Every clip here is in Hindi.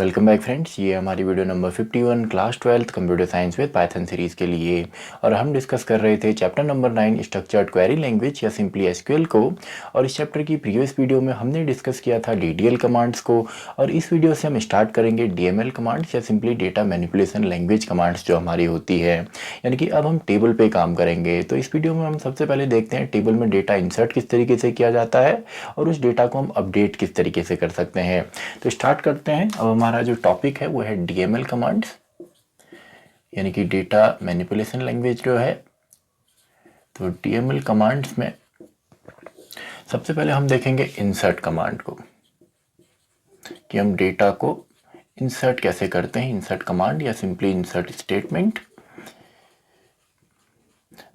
वेलकम बैक फ्रेंड्स, ये हमारी video number 51 class 12th computer science with Python series के लिए। और हम डिस्कस कर रहे थे chapter number 9 structured query language या सिंपली एसक्यूएल को। और इस चैप्टर की प्रीवियस वीडियो में हमने डिस्कस किया था डीडीएल कमांड्स को, और इस वीडियो से हम स्टार्ट करेंगे डीएमएल कमांड्स या simply data manipulation language commands जो हमारी होती है। यानी कि अब हम टेबल पर काम करेंगे। तो इस वीडियो में हम सबसे पहले देखते हैं टेबल में डेटा इंसर्ट किस तरीके से किया जाता है और उस डेटा को हम अपडेट किस तरीके से कर सकते हैं। तो स्टार्ट करते हैं। अब हमारा जो टॉपिक है वो है डीएमएल कमांड्स यानी कि डेटा मैनिपुलेशन लैंग्वेज जो है। तो डीएमएल कमांड्स में सबसे पहले हम देखेंगे इंसर्ट कमांड को, कि हम डेटा को इंसर्ट कैसे करते हैं। इंसर्ट कमांड या सिंपली इंसर्ट स्टेटमेंट।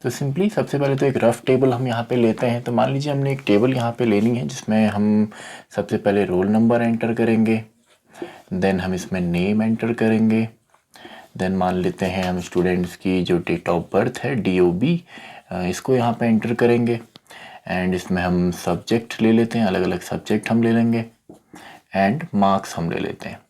तो सिंपली सबसे पहले तो एक रफ टेबल हम यहाँ पे लेते हैं। तो मान लीजिए हमने एक टेबल यहाँ पे लेनी है जिसमें हम सबसे पहले रोल नंबर एंटर करेंगे, देन हम इसमें नेम एंटर करेंगे, देन मान लेते हैं हम स्टूडेंट्स की जो डेट ऑफ बर्थ है DOB, इसको यहाँ पे एंटर करेंगे। एंड इसमें हम सब्जेक्ट ले लेते हैं, अलग अलग सब्जेक्ट हम ले लेंगे, एंड मार्क्स हम ले लेते हैं।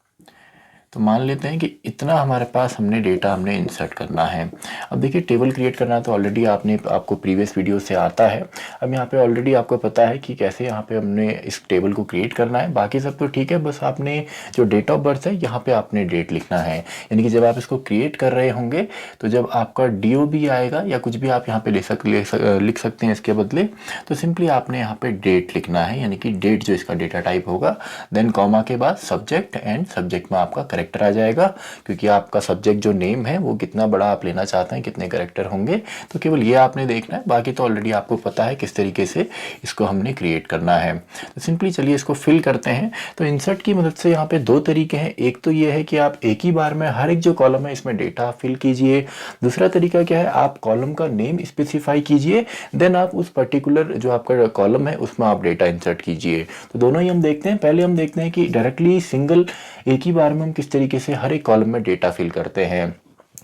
तो मान लेते हैं कि इतना हमारे पास डेटा हमने इंसर्ट करना है। अब देखिए टेबल क्रिएट करना तो ऑलरेडी आपको प्रीवियस वीडियो से आता है। अब यहाँ पे ऑलरेडी आपको पता है कि कैसे यहाँ पे हमने इस टेबल को क्रिएट करना है। बाकी सब तो ठीक है, बस आपने जो डेट ऑफ बर्थ है यहाँ पे आपने डेट लिखना है। यानी कि जब आप इसको क्रिएट कर रहे होंगे तो जब आपका DOB आएगा या कुछ भी आप यहाँ पे लिख सकते हैं इसके बदले, तो सिंपली आपने यहाँ पे डेट लिखना है, यानी कि डेट जो इसका डेटा टाइप होगा। देन कॉमा के बाद सब्जेक्ट, एंड सब्जेक्ट में आपका करेक्टर आ जाएगा, क्योंकि आपका सब्जेक्ट जो नेम है वो कितना बड़ा आप लेना चाहते हैं, कितने करेक्टर होंगे, तो केवल ये आपने देखना है। बाकी तो ऑलरेडी आपको पता है किस तरीके से इसको हमने क्रिएट करना है। तो सिंपली चलिए इसको फिल करते हैं। तो इंसर्ट की मदद से यहाँ पे दो तरीके हैं। एक तो ये है कि आप एक ही बार में हर एक जो कॉलम है इसमें डेटा फिल कीजिए। दूसरा तरीका क्या है, आप कॉलम का नेम स्पेसिफाई कीजिए, देन आप उस पर्टिकुलर जो आपका कॉलम है उसमें आप डेटा इंसर्ट कीजिए। तो दोनों ही हम देखते हैं। पहले हम देखते हैं कि डायरेक्टली सिंगल एक ही बार में हम किस तरीके से हर एक कॉलम में डेटा फिल करते हैं।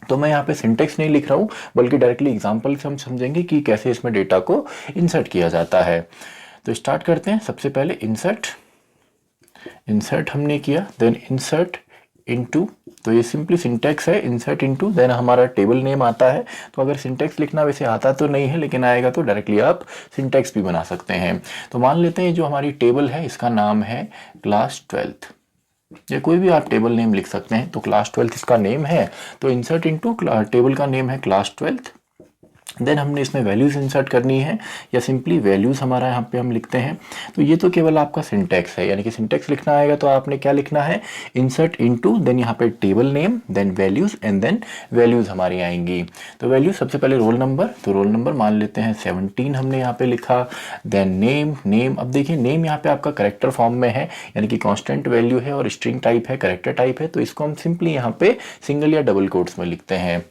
तो मैं यहाँ पे सिंटेक्स नहीं लिख रहा हूँ, बल्कि डायरेक्टली एग्जांपल से हम समझेंगे कि कैसे इसमें डेटा को इंसर्ट किया जाता है। तो स्टार्ट करते हैं। सबसे पहले इंसर्ट हमने किया, देन इंसर्ट इनटू। तो ये सिंपली सिंटेक्स है, इंसर्ट इनटू, देन हमारा टेबल नेम आता है। तो अगर सिंटेक्स लिखना वैसे आता तो नहीं है, लेकिन आएगा तो डायरेक्टली आप सिंटेक्स भी बना सकते हैं। तो मान लेते हैं जो हमारी टेबल है इसका नाम है क्लास 12th, या कोई भी आप टेबल नेम लिख सकते हैं। तो क्लास 12th इसका नेम है, तो इंसर्ट इनटू टेबल का नेम है क्लास 12th। देन हमने इसमें वैल्यूज़ इंसर्ट करनी है, या सिंपली वैल्यूज़ हमारा यहाँ पे हम लिखते हैं। तो ये तो केवल आपका सिंटेक्स है, यानी कि सिंटेक्स लिखना आएगा तो आपने क्या लिखना है, इंसर्ट इनटू, देन यहाँ पे table name, then values, and then values हमारी आएंगी। तो वैल्यूज़ सबसे पहले रोल नंबर, तो रोल नंबर मान लेते हैं 17 हमने यहाँ पे लिखा। देन नेम, अब देखिए नेम यहाँ पे आपका करेक्टर फॉर्म में है, यानी कि कॉन्स्टेंट वैल्यू है और स्ट्रिंग टाइप है, करेक्टर टाइप है। तो इसको हम सिंपली यहाँ पे सिंगल या डबल कोट्स में लिखते हैं।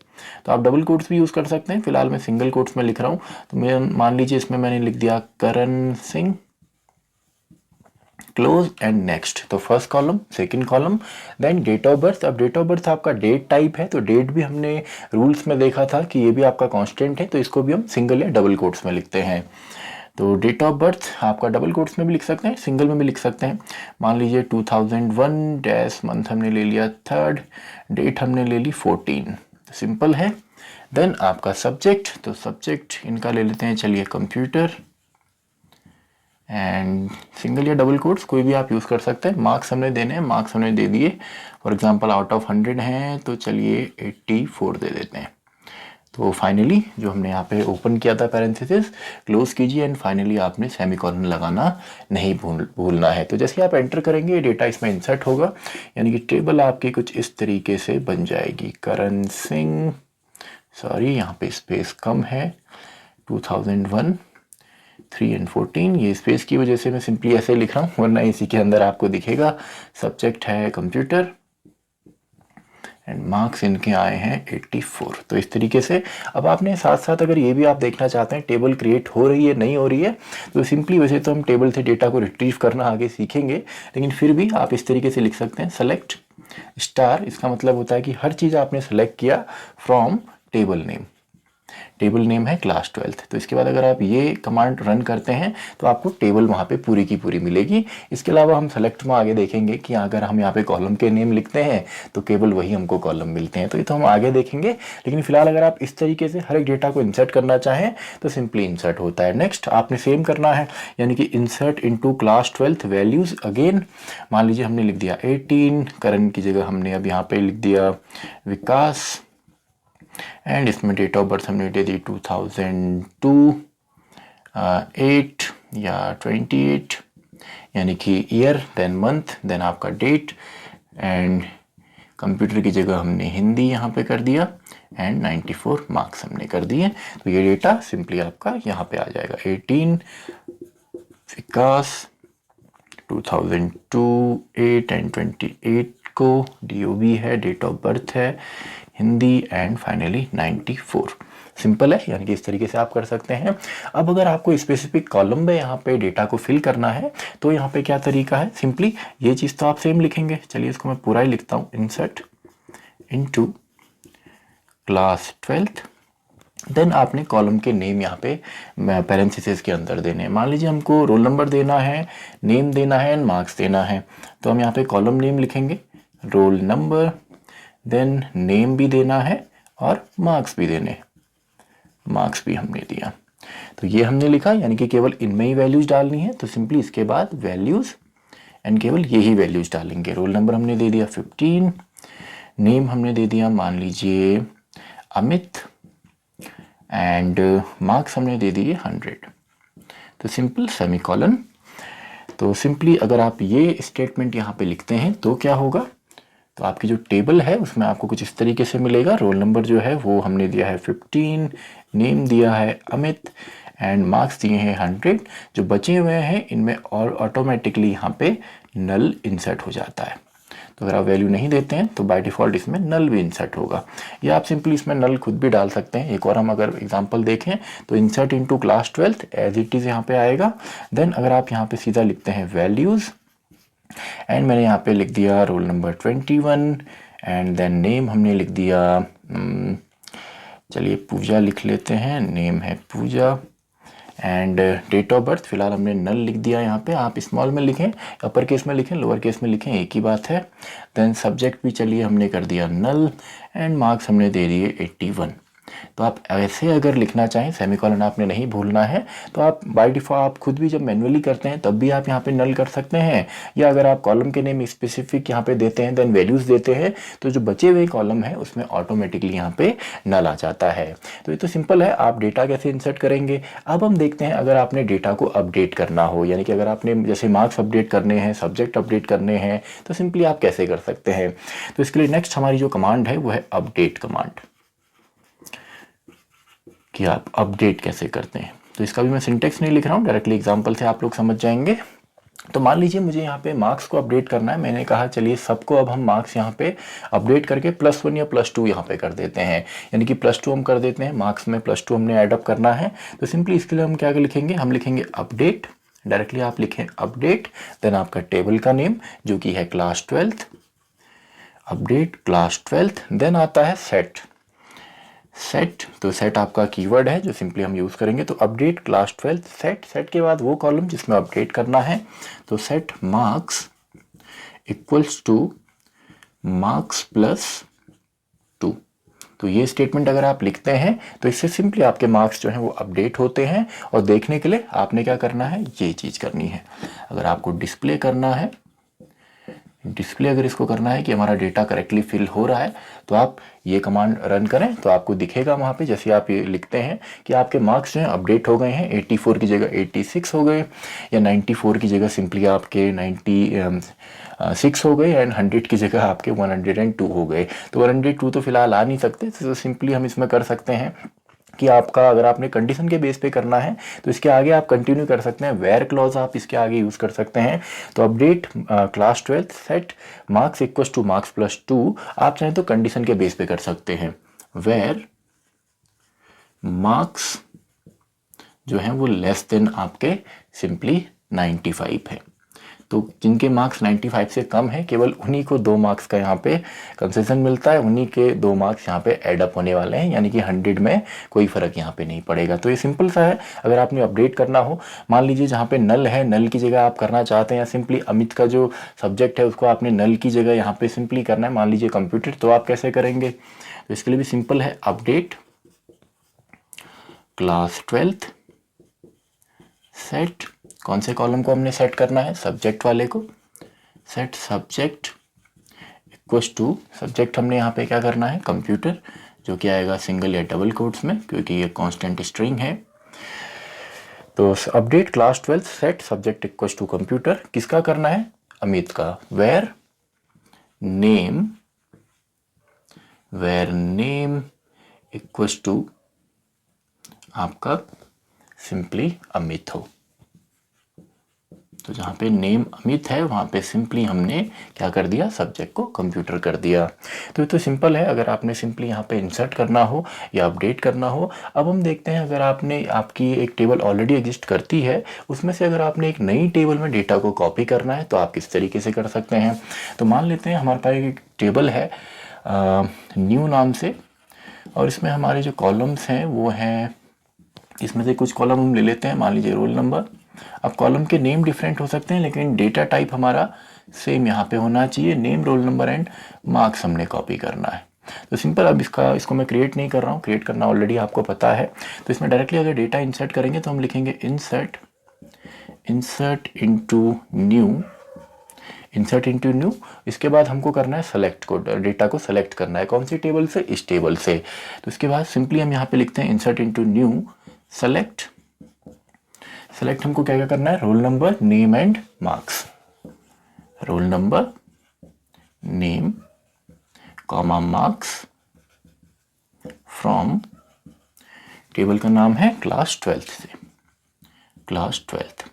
तो आप डबल कोट्स भी यूज़ कर सकते हैं, फिलहाल मैं सिंगल कोट्स में लिख रहा हूँ। तो मैं मान लीजिए इसमें मैंने लिख दिया Karan Singh, close and next. तो first column, second column, then date of birth. अब डेट ऑफ बर्थ आपका डेट टाइप है, तो डेट भी हमने रूल्स में देखा था कि ये भी आपका कांस्टेंट है, तो इसको भी हम सिंगल या डबल कोट्स में लिखते हैं। तो डेट ऑफ बर्थ आपका डबल कोट्स में भी लिख सकते हैं, सिंगल में भी लिख सकते हैं। मान लीजिए 2001 डैश, मंथ हमने ले लिया 3rd, डेट हमने ले ली 14। सिंपल है। देन आपका सब्जेक्ट, तो सब्जेक्ट इनका ले लेते हैं चलिए कंप्यूटर, एंड सिंगल या डबल कोट्स कोई भी आप यूज़ कर सकते हैं। मार्क्स हमने देने हैं, मार्क्स हमने दे दिए। फॉर एग्जांपल आउट ऑफ 100 हैं तो चलिए 84 दे देते हैं। तो फाइनली जो हमने यहाँ पे ओपन किया था पैरेंथेसिस, क्लोज कीजिए, एंड फाइनली आपने सेमीकोलन लगाना नहीं भूलना है। तो जैसे आप एंटर करेंगे डेटा इसमें इंसर्ट होगा, यानी कि टेबल आपकी कुछ इस तरीके से बन जाएगी। करण सिंह, सॉरी यहाँ पे स्पेस कम है, 2001, 3 and 14, ये स्पेस की वजह से मैं सिंपली ऐसे लिख रहा हूँ, वरना इसी के अंदर आपको दिखेगा। सब्जेक्ट है कंप्यूटर, एंड मार्क्स इनके आए हैं 84। तो इस तरीके से अब आपने साथ साथ अगर ये भी आप देखना चाहते हैं टेबल क्रिएट हो रही है नहीं हो रही है, तो सिंपली वैसे तो हम टेबल से डेटा को रिट्रीव करना आगे सीखेंगे, लेकिन फिर भी आप इस तरीके से लिख सकते हैं सेलेक्ट स्टार। इसका मतलब होता है कि हर चीज़ आपने सेलेक्ट किया from table name. Table name है क्लास 12th। तो इसके बाद अगर आप ये कमांड रन करते हैं तो आपको टेबल वहाँ पे पूरी की पूरी मिलेगी। इसके अलावा हम सेलेक्ट में आगे देखेंगे कि अगर हम यहाँ पे कॉलम के नेम लिखते हैं तो केवल वही हमको कॉलम मिलते हैं, तो ये तो हम आगे देखेंगे। लेकिन फिलहाल अगर आप इस तरीके से हर एक डेटा को इंसर्ट करना चाहें तो सिंपली इंसर्ट होता है। नेक्स्ट आपने सेम करना है, यानी कि insert into class 12th values. Again मान लीजिए हमने लिख दिया 18, करण की जगह हमने अब यहाँ पे लिख दिया विकास, एंड इसमें डेट ऑफ बर्थ हमने दे दी 2002, 8 या 28, यानी कि ईयर, देन मंथ, देन आपका डेट, एंड कंप्यूटर की जगह हमने हिंदी यहाँ पे कर दिया, एंड 94 मार्क्स हमने कर दिए। तो ये डेटा सिंपली आपका यहाँ पे आ जाएगा। 18 विकास, 2002, 8 एंड 28 को DOB है, डेट ऑफ बर्थ है, हिंदी, एंड फाइनली 94। सिंपल है, यानी कि इस तरीके से आप कर सकते हैं। अब अगर आपको स्पेसिफिक कॉलम में यहाँ पे डेटा को फिल करना है तो यहाँ पे क्या तरीका है, सिंपली ये चीज़ तो आप सेम लिखेंगे। चलिए इसको मैं पूरा ही लिखता हूँ, insert into class 12th, then आपने कॉलम के नेम यहाँ पे पैरेंथेसिस के अंदर देने हैं। मान लीजिए हमको रोल नंबर देना है, नेम देना है, एंड मार्क्स देना है, तो हम यहाँ पे कॉलम नेम लिखेंगे, रोल नंबर, देन नेम भी देना है और मार्क्स भी देने, मार्क्स भी हमने दिया। तो ये हमने लिखा, यानी कि केवल इनमें ही वैल्यूज डालनी है। तो सिंपली इसके बाद वैल्यूज एंड केवल यही वैल्यूज डालेंगे। रोल नंबर हमने दे दिया 15, नेम हमने दे दिया मान लीजिए अमित, एंड मार्क्स हमने दे दिए 100। तो सिंपल सेमीकोलन। तो सिंपली अगर आप ये स्टेटमेंट यहाँ पे लिखते हैं तो क्या होगा, तो आपकी जो टेबल है उसमें आपको कुछ इस तरीके से मिलेगा। रोल नंबर जो है वो हमने दिया है 15, नेम दिया है अमित, एंड मार्क्स दिए हैं 100। जो बचे हुए हैं इनमें और ऑटोमेटिकली यहाँ पे नल इंसर्ट हो जाता है। तो अगर आप वैल्यू नहीं देते हैं तो बाय डिफ़ॉल्ट इसमें नल भी इंसर्ट होगा, या आप सिंपली इसमें नल खुद भी डाल सकते हैं। एक और हम अगर एग्जांपल देखें तो insert into class 12th as it is यहाँ पे आएगा। देन अगर आप यहाँ पे सीधा लिखते हैं वैल्यूज़, एंड मैंने यहाँ पे लिख दिया roll number 21, and then name हमने लिख दिया, चलिए पूजा लिख लेते हैं, नेम है पूजा, एंड डेट ऑफ बर्थ फिलहाल हमने नल लिख दिया यहाँ पे। आप स्मॉल में लिखें, अपर केस में लिखें, लोअर केस में लिखें, एक ही बात है। देन सब्जेक्ट भी चलिए हमने कर दिया नल, एंड मार्क्स हमने दे दिए 81। तो आप ऐसे अगर लिखना चाहें, सेमीकोलन आपने नहीं भूलना है, तो आप बाय डिफ़ॉल्ट आप खुद भी जब मैन्युअली करते हैं तब भी आप यहाँ पे नल कर सकते हैं, या अगर आप कॉलम के नेम स्पेसिफिक यहाँ पे देते हैं देन वैल्यूज़ देते हैं तो जो बचे हुए कॉलम है उसमें ऑटोमेटिकली यहाँ पे नल आ जाता है। तो ये तो सिंपल है, आप डेटा कैसे इंसर्ट करेंगे। अब हम देखते हैं अगर आपने डेटा को अपडेट करना हो, यानी कि अगर आपने जैसे मार्क्स अपडेट करने हैं, सब्जेक्ट अपडेट करने हैं, तो सिंपली आप कैसे कर सकते हैं। तो इसके लिए नेक्स्ट हमारी जो कमांड है वो है अपडेट कमांड, कि आप अपडेट कैसे करते हैं। तो इसका भी मैं सिंटेक्स नहीं लिख रहा हूँ, डायरेक्टली एग्जांपल से आप लोग समझ जाएंगे। तो मान लीजिए मुझे यहाँ पे मार्क्स को अपडेट करना है, मैंने कहा चलिए सबको अब हम मार्क्स यहाँ पे अपडेट करके +1 या +2 यहाँ पे कर देते हैं, यानी कि +2 हम कर देते हैं, मार्क्स में +2 हमने एडअप करना है। तो सिंपली इसके लिए हम क्या लिखेंगे, हम लिखेंगे अपडेट, डायरेक्टली आप लिखें अपडेट, देन आपका टेबल का नेम जो कि है class 12th, update class 12th, then आता है सेट। सेट, तो सेट आपका कीवर्ड है जो सिंपली हम यूज़ करेंगे। तो update class 12th set, set के बाद वो कॉलम जिसमें अपडेट करना है, तो set marks equals two marks +2। तो ये स्टेटमेंट अगर आप लिखते हैं तो इससे सिंपली आपके मार्क्स जो हैं वो अपडेट होते हैं। और देखने के लिए आपने क्या करना है, ये चीज़ करनी है। अगर आपको डिस्प्ले करना है, डिस्प्ले अगर इसको करना है कि हमारा डेटा करेक्टली फिल हो रहा है, तो आप ये कमांड रन करें तो आपको दिखेगा वहाँ पे, जैसे आप ये लिखते हैं कि आपके मार्क्स जो हैं अपडेट हो गए हैं, 84 की जगह 86 हो गए, या 94 की जगह सिंपली आपके 96 हो गए, एंड 100 की जगह आपके 102 हो गए। तो 102 तो फिलहाल आ नहीं सकते, तो सिंपली हम इसमें कर सकते हैं कि आपका अगर आपने कंडीशन के बेस पे करना है तो इसके आगे आप कंटिन्यू कर सकते हैं, वेयर क्लॉज आप इसके आगे यूज़ कर सकते हैं। तो update class 12th set marks equals two marks +2 आप चाहें तो कंडीशन के बेस पे कर सकते हैं, वेयर मार्क्स जो है वो लेस देन आपके सिंपली 95 है। तो जिनके मार्क्स 95 से कम है केवल उन्हीं को 2 मार्क्स का यहाँ पे कंसेशन मिलता है, उन्हीं के 2 मार्क्स यहाँ पे ऐड अप होने वाले हैं, यानी कि 100 में कोई फ़र्क यहाँ पे नहीं पड़ेगा। तो ये सिंपल सा है। अगर आपने अपडेट करना हो, मान लीजिए जहाँ पे नल है, नल की जगह आप करना चाहते हैं या सिंपली अमित का जो सब्जेक्ट है उसको आपने नल की जगह यहाँ पे सिंपली करना है, मान लीजिए कंप्यूटर, तो आप कैसे करेंगे? तो इसके लिए भी सिंपल है, अपडेट क्लास 12th सेट, कौन से कॉलम को हमने सेट करना है? सब्जेक्ट वाले को। Set subject equals to, subject हमने यहाँ पे क्या करना है? कंप्यूटर, जो कि आएगा सिंगल या डबल कोट्स में क्योंकि ये कांस्टेंट स्ट्रिंग है। तो update class 12th set subject equals to computer, किसका करना है? अमित का। वेयर नेम इक्वल्स टू आपका सिंपली अमित हो। तो जहाँ पे नेम अमित है वहाँ पे सिंपली हमने क्या कर दिया? सब्जेक्ट को कंप्यूटर कर दिया। तो ये तो सिंपल है। अगर आपने सिंपली यहाँ पे इंसर्ट करना हो या अपडेट करना हो, अब हम देखते हैं अगर आपने, आपकी एक टेबल ऑलरेडी एग्जिस्ट करती है, उसमें से अगर आपने एक नई टेबल में डेटा को कॉपी करना है तो आप किस तरीके से कर सकते हैं? तो मान लेते हैं हमारे पास एक टेबल है न्यू नाम से, और इसमें हमारे जो कॉलम्स हैं वो हैं, इसमें से कुछ कॉलम हम ले लेते हैं, मान लीजिए रोल नंबर। अब कॉलम के नेम डिफरेंट हो सकते हैं लेकिन डेटा टाइप हमारा सेम यहाँ पे होना चाहिए, name, roll number and marks हमने कॉपी करना है। तो सिंपल, अब इसको मैं क्रिएट नहीं कर रहा हूँ, क्रिएट करना ऑलरेडी आपको पता है। तो इसमें डायरेक्टली अगर डेटा इंसर्ट करेंगे तो हम लिखेंगे इंसर्ट इनटू न्यू। इसके बाद हमको करना है सेलेक्ट को, डेटा को सेलेक्ट करना है, कौन सी टेबल से? इस टेबल से। तो इसके बाद सिंपली हम यहाँ पे लिखते हैं इंसर्ट इनटू न्यू सेलेक्ट हमको क्या क्या करना है? Roll number, name and marks. Roll number, name comma marks from, table का नाम है क्लास 12th से, क्लास 12th।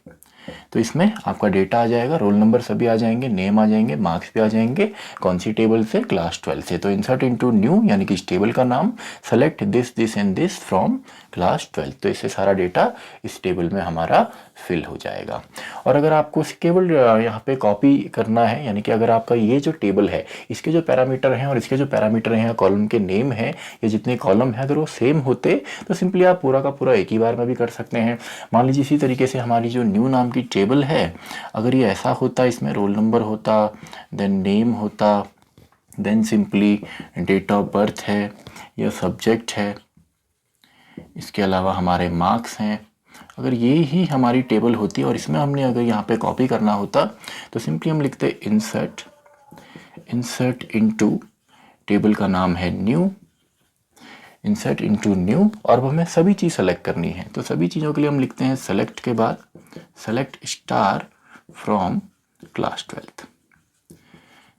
तो इसमें आपका डेटा आ जाएगा, रोल नंबर सभी आ जाएंगे, नेम आ जाएंगे, मार्क्स भी आ जाएंगे, कौन सी टेबल से? क्लास 12 से। तो इंसर्ट इनटू न्यू यानी कि इस टेबल का नाम, select this and this from class 12। तो इससे सारा डेटा इस टेबल में हमारा फिल हो जाएगा। और अगर आपको केवल यहाँ पे कॉपी करना है, यानी कि अगर आपका ये जो टेबल है इसके जो पैरामीटर हैं और इसके जो पैरामीटर हैं, कॉलम के नेम हैं, ये जितने कॉलम हैं अगर वो सेम होते तो सिंपली आप पूरा का पूरा एक ही बार में भी कर सकते हैं। मान लीजिए इसी तरीके से हमारी जो न्यू नाम की टेबल है, अगर ये ऐसा होता, इसमें रोल नंबर होता, देन नेम होता, then simply date of birth है या सब्जेक्ट है, इसके अलावा हमारे मार्क्स हैं, अगर ये ही हमारी टेबल होती और इसमें हमने अगर यहाँ पे कॉपी करना होता तो सिंपली हम लिखते इंसर्ट इनटू, टेबल का नाम है न्यू, इंसर्ट इनटू न्यू, और अब हमें सभी चीज़ सेलेक्ट करनी है। तो सभी चीज़ों के लिए हम लिखते हैं सेलेक्ट के बाद select star from class 12th।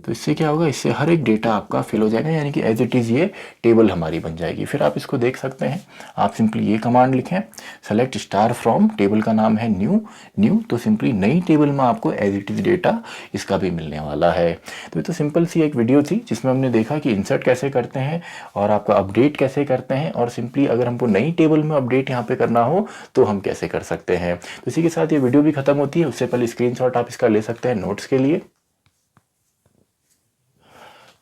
तो इससे क्या होगा? इससे हर एक डेटा आपका फिल हो जाएगा, यानी कि एज इट इज़ ये टेबल हमारी बन जाएगी। फिर आप इसको देख सकते हैं, आप सिंपली ये कमांड लिखें, सेलेक्ट स्टार फ्रॉम, टेबल का नाम है न्यू, तो सिंपली नई टेबल में आपको एज इट इज़ डेटा इसका भी मिलने वाला है। तो ये तो सिंपल सी एक वीडियो थी जिसमें हमने देखा कि इंसर्ट कैसे करते हैं और आपका अपडेट कैसे करते हैं, और सिंपली अगर हमको नई टेबल में अपडेट यहाँ पे करना हो तो हम कैसे कर सकते हैं। तो इसी के साथ ये वीडियो भी खत्म होती है। उससे पहले स्क्रीनशॉट आप इसका ले सकते हैं नोट्स के लिए।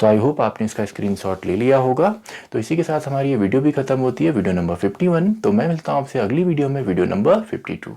तो आई होप आपने इसका स्क्रीनशॉट ले लिया होगा। तो इसी के साथ हमारी ये वीडियो भी खत्म होती है, वीडियो नंबर 51। तो मैं मिलता हूँ आपसे अगली वीडियो में, वीडियो नंबर 52।